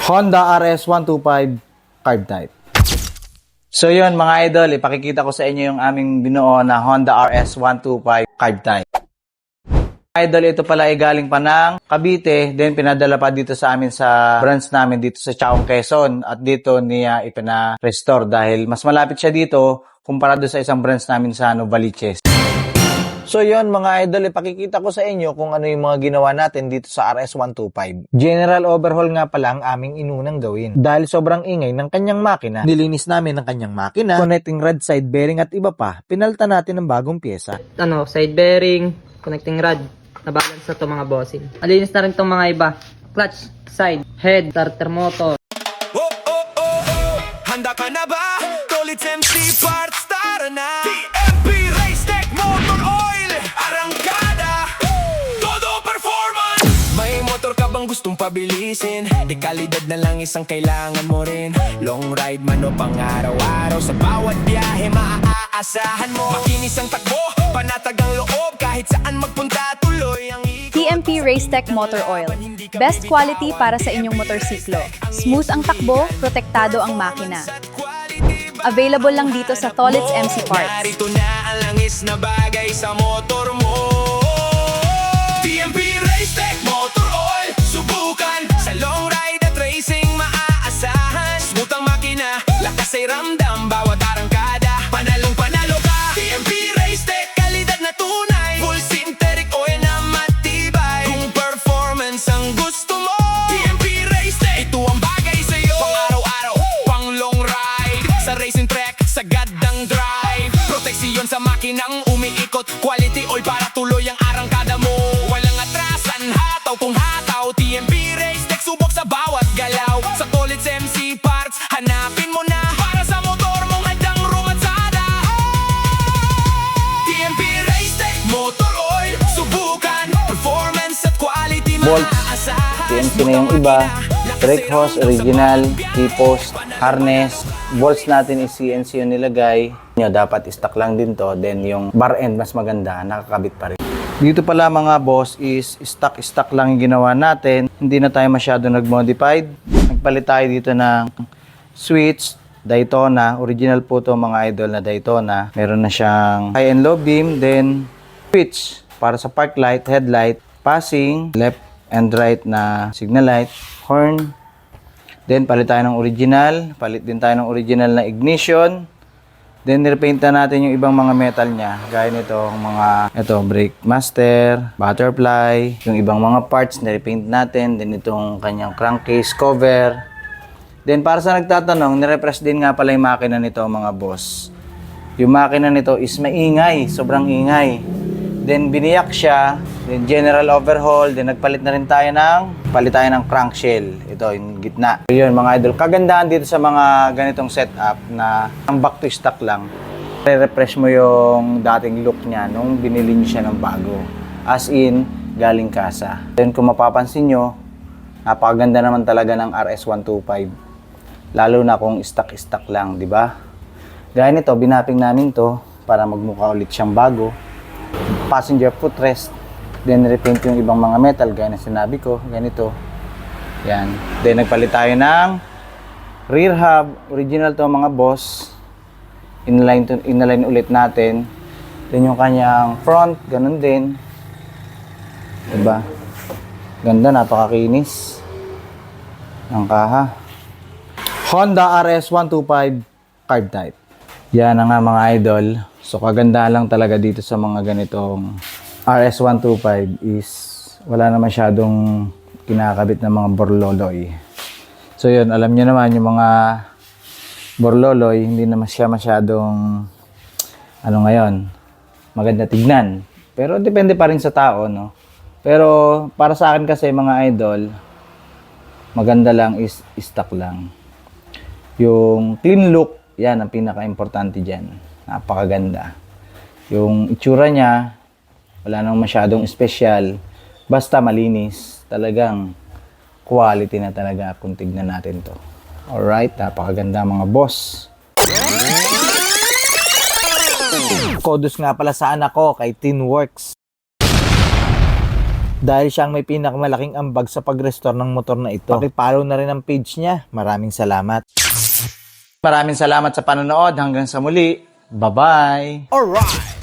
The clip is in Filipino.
Honda RS125 carb type. So yun mga idol, ipakikita ko sa inyo yung aming binuo na Honda RS125 carb type. Idol, ito pala ay galing pa ng Cavite, then pinadala pa dito sa amin sa branch namin dito sa Chaong, Quezon, at dito niya ipina-restore dahil mas malapit siya dito kumpara doon sa isang branch namin sa Novaliches. So yun mga idol, ipakikita ko sa inyo kung ano yung mga ginawa natin dito sa RS125. General overhaul nga pala ang aming inunang gawin. Dahil sobrang ingay ng kanyang makina, nilinis namin ang kanyang makina, connecting rod, side bearing at iba pa, pinalta natin ng bagong pyesa. Side bearing, connecting rod, na-balance na to mga bossing. Alinis na rin tong mga iba. Clutch, side, head, starter motor. Handa ka na ba? Tolits MC Parts, tara na! TMP Race Tech Motor Oil, arangkada, todo performance. May motor ka bang gustong pabilisin? Di kalidad na lang isang kailangan mo rin. Long ride man o pang araw-araw, sa bawat biyahe maaasahan mo. Makinis ang takbo, panatag ang loob, kahit saan magpunta tuloy ang TMP Racetech Motor Oil. Best quality para sa inyong motorsiklo. Smooth ang takbo, protektado ang makina. Available lang dito sa Tolits MC Parts. Narito na ang langis na bagay sa motor mo. TMP Racetech Motor Oil, subukan sa long ride at racing maaasahan. Smooth ang makina, lakas ay ramdam, bawat arangkada, panalong panalo ka. TMP Racetech, kalidad na tunay, full synthetic oil na matibay. Kung performance ang gusto mo, TMP Racetech, ito ang bagay sa'yo. Pang araw-araw, pang long ride, sa racing track, sagad ang drive. Proteksyon sa makinang umiikot, quality oil para tuloy ang arangkada mo. Walang atrasan, hataw kung hataw, TMP Racetech, subok sa bawat galaw. Sa Tolits MC Parts, hanapin mo na para sa motor mong handang rumatsada. TMP Racetech Motor Oil, subukan, performance at quality Bolts, maaasahan. TMP na yung iba, brake hose, original, T-post, harness, bolts natin is CNC yung nilagay. Dapat stock lang din to, then yung bar end mas maganda, nakakabit pa rin. Dito pala mga boss is stock lang yung ginawa natin. Hindi na tayo masyado nag-modified. Nagpalit tayo dito ng switch, Daytona. Original po to mga idol na Daytona. Meron na siyang high and low beam, then switch para sa park light, headlight, passing, left and right na signal light, horn. Then palit tayo ng original, palit din tayo ng original na ignition. Then nirepaint na natin yung ibang mga metal niya, gaya nito, brake master, butterfly, yung ibang mga parts nirepaint natin, then itong kanyang crankcase cover. Then para sa nagtatanong, nirepress din nga pala yung makina nito mga boss. Yung makina nito is maingay, sobrang ingay. Then biniyak siya, then general overhaul, then nagpalit na rin tayo ng crankshell. Ito yung gitna. So yun mga idol, kagandahan dito sa mga ganitong setup na ang back to stock lang. Re-refresh mo yung dating look niya nung binili niyo siya ng bago. As in, galing kasa. Then kung mapapansin nyo, napakaganda naman talaga ng RS125. Lalo na kung stock lang, di ba? Gaya nito, binapping namin to para magmukha ulit siyang bago. Passenger footrest, then repaint yung ibang mga metal gaya na sinabi ko, ganito. Yan. Then nagpalit tayo ng rear hub, original to mga boss. Inalign ulit natin. Then yung kanyang front, ganun din. Diba? Ganda, napakakinis. Ang kaha. Honda RS125 carb type. Yan na nga mga idol. So kaganda lang talaga dito sa mga ganitong RS125 is wala na masyadong kinakabit ng mga borloloy. So yun, alam niyo naman yung mga borloloy, hindi naman siya masyadong maganda tignan. Pero depende pa rin sa tao, no? Pero para sa akin kasi mga idol, maganda lang is stock lang. Yung clean look, yan ang pinaka-importante dyan. Napakaganda. Yung itsura niya, wala nang masyadong special. Basta malinis. Talagang quality na talaga kung tignan natin to. Alright, napakaganda mga boss. Kudos nga pala sa anak ko kay Tinworks. dahil siyang may pinakamalaking ambag sa pag-restore ng motor na ito. Paki-follow na rin ang page niya. Maraming salamat. Maraming salamat sa panonood. Hanggang sa muli. Bye-bye! Alright!